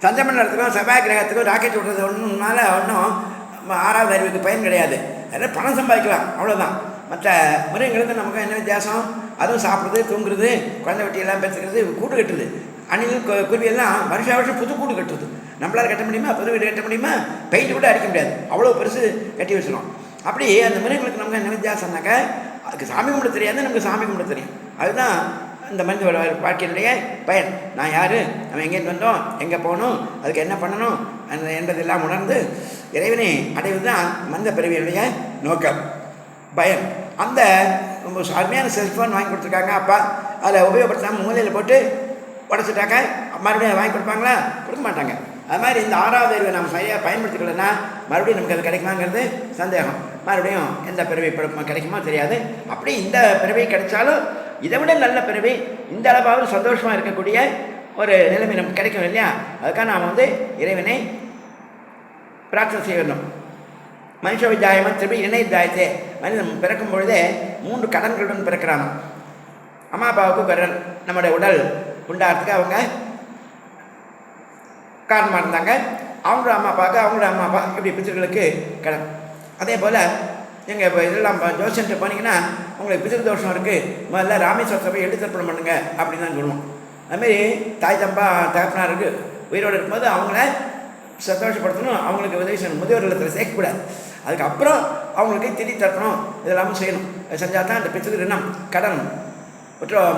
சந்திரமண்டலத்துக்கும் செவ்வாய் கிரகத்துக்கும் ராக்கெட் விடுறது ஒன்றுனால ஒன்றும் ஆறாவது அறிவுக்கு பயன் கிடையாது. அதில் பணம் சம்பாதிக்கலாம், அவ்வளோதான். மற்ற மிருகங்களுக்கு நமக்கு என்ன வித்தியாசம்? அதுவும் சாப்பிட்றது, தூங்குறது, குழந்தை வெட்டியெல்லாம் பெற்றுக்கிறது, கூடு கட்டுறது. அணில் குருவியெல்லாம் வருஷம் புது கூடு கட்டுறது. நம்மளால் கட்ட முடியுமா? புது வீடு கட்ட முடியுமா? பெயிண்ட் கூட அடிக்க முடியாது, அவ்வளோ பெருசு கட்டி வச்சிடும். அப்படி அந்த மிருகங்களுக்கு நமக்கு என்ன வித்தியாசம்னாக்கா, அதுக்கு சாமி கும்பிட தெரியாது, நமக்கு சாமி கும்பிட தெரியும். அதுதான் இந்த மனித வாழ்க்கையினுடைய பயன். நான் யார், நம்ம எங்கேருந்து வந்தோம், எங்கே போகணும், அதுக்கு என்ன பண்ணணும் என்பதெல்லாம் உணர்ந்து இறைவனை அடைவது தான் மனித பிறவியுடைய நோக்கம், பயன். அந்த அருமையான செல்ஃபோன் வாங்கி கொடுத்துருக்காங்க அப்பா, அதை உபயோகப்படுத்தாமல் மூலையில் போட்டு உடச்சிட்டாக்க மறுபடியும் வாங்கி கொடுப்பாங்களா? கொடுக்க மாட்டாங்க. அது மாதிரி இந்த ஆறாவது அறிவை நம்ம சரியாக பயன்படுத்திக்கலன்னா மறுபடியும் நமக்கு அது கிடைக்குமாங்கிறது சந்தேகம். மறுபடியும் எந்த பிறவி கிடைக்குமோ தெரியாது. அப்படி இந்த பிறவி கிடைச்சாலும் இதை விட நல்ல பிறவி, இந்த அளவாவது சந்தோஷமாக இருக்கக்கூடிய ஒரு நிலைமை நமக்கு கிடைக்கும் இல்லையா? அதுக்காக நாம் இறைவனை பிரார்த்தனை செய்ய வேண்டும். மனுஷ விஜாயமாக திரும்பி இணை தாயத்தே. மனிதன் பிறக்கும் பொழுதே 3 கடன்களுடன் பிறக்கிறாங்க. அம்மா அப்பாவுக்கு கடன், நம்முடைய உடல் உண்டாகிறதுக்கு அவங்க காரணமாக இருந்தாங்க. அவங்களோட அம்மா அப்பாவுக்கு அவங்களோட அம்மா அப்பா இப்படி பித்திருக்களுக்கு கடன். அதே போல் நீங்கள் இப்போ இதெல்லாம் ஜோசியன்ட்டு போனீங்கன்னா உங்களுக்கு பித்திரு தோஷம் இருக்குது, முதல்ல ராமேஸ்வரத்தை போய் எடுத்து தர்ப்பணம் பண்ணுங்க அப்படின்னு தான் சொல்லுவோம். அதுமாரி தாய் தம்பா தகப்பனாருக்கு உயிரோடு இருக்கும்போது அவங்கள சந்தோஷப்படுத்தணும், அவங்களுக்கு உதவி செய்யணும். முதியோர் இல்லத்தில் சேர்க்கக்கூடாது. அதுக்கப்புறம் அவங்களுக்கு திதி தர்ப்பணம் இதெல்லாமும் செய்யணும். செஞ்சால் தான் அந்த பித்திரு ரிணம் கடன்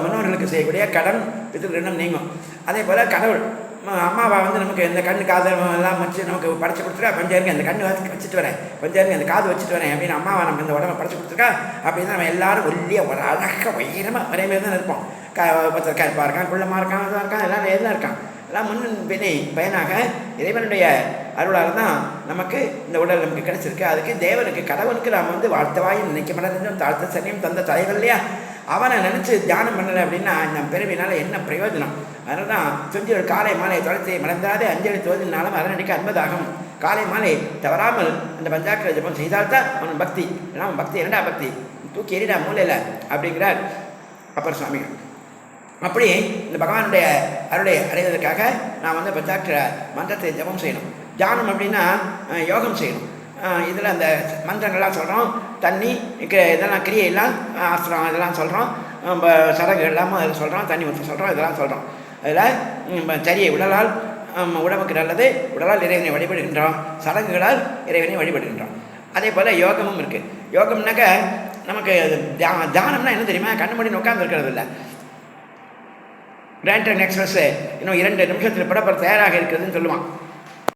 முன்னோர்களுக்கு செய்யக்கூடிய கடன் பித்திரு ரிணம் நீங்கும். அதே போல் கடவுள் அம்மாவை நமக்கு இந்த கண்ணு காது எல்லாம் வச்சு நமக்கு படைச்சி கொடுத்துருக்கா, கொஞ்சம் இருங்க இந்த கண்ணு வச்சுட்டு வரேன், கொஞ்சம் இருங்க இந்த காது வச்சுட்டு வரேன் அப்படின்னு அம்மாவை நம்ம இந்த உடம்பை படைச்சி கொடுத்துருக்கா. அப்படின்னு நம்ம எல்லாரும் ஒல்லியாக ஒரு அழகாக உயரமாக ஒரே மாரி தான் இருப்போம். ஒருத்தர் கருப்பாக இருக்கான், குள்ளமாக இருக்கான், இதாக இருக்கான், எல்லாம் எல்லாம் இருக்கான். எல்லாம் முன்பினை பயனாக இறைவனுடைய அருளால் தான் நமக்கு இந்த உடல் நமக்கு கிடைச்சிருக்கு. அதுக்கு தேவனுக்கு கடவுளுக்கு நாம் வாழ்த்தவாயும் நினைக்க மாட்டேன், தாழ்த்த சனியும் தந்த தலைவர் இல்லையா? அவனை நினச்சி தியானம் பண்ணலை அப்படின்னா நம்ம பிறவினால் என்ன பிரயோஜனம்? அதனால தான் துஞ்சிகள் காலை மாலை தொலைத்தை மறந்தாதே அஞ்சலி தோதினாலும் அரணடிக்க அன்பதாகும். காலை மாலை தவறாமல் அந்த பஞ்சாக்கிர ஜபம் செய்தால்தான் அவன் பக்தி. ஏன்னா அவன் பக்தி என்னடா பக்தி, தூக்கி எறிடா மூலையில் அப்படிங்கிறார் அப்பர் சுவாமிகள். அப்படி இந்த பகவானுடைய அருளை அடைவதற்காக நான் பஞ்சாக்கிர மந்திரத்தை ஜபம் செய்யணும். தியானம் அப்படின்னா யோகம் செய்யணும். இதில் அந்த மந்திரங்கள்லாம் சொல்கிறோம், தண்ணி இதெல்லாம் கிரியையெல்லாம் ஆசிரம் இதெல்லாம் சொல்கிறோம், சடங்கு எல்லாமும் அதில் சொல்கிறோம், தண்ணி ஊற்ற சொல்கிறோம், இதெல்லாம் சொல்கிறோம். அதில் சரியை உடலால் உடம்புக்கு நல்லது, உடலால் இறைவனை வழிபடுகின்றோம், சடங்குகளால் இறைவனை வழிபடுகின்றோம். அதே போல் யோகமும் இருக்குது. யோகம்னாக்க நமக்கு தியானம்னா என்ன தெரியுமா? கண்ணு மூடி உட்காந்துருக்கிறது இல்லை. கிராண்ட் ட்ரெயின் எக்ஸ்பிரஸ் இன்னும் 2 நிமிஷத்தில் புறப்பட தயாராக இருக்கிறதுன்னு சொல்லுவான்.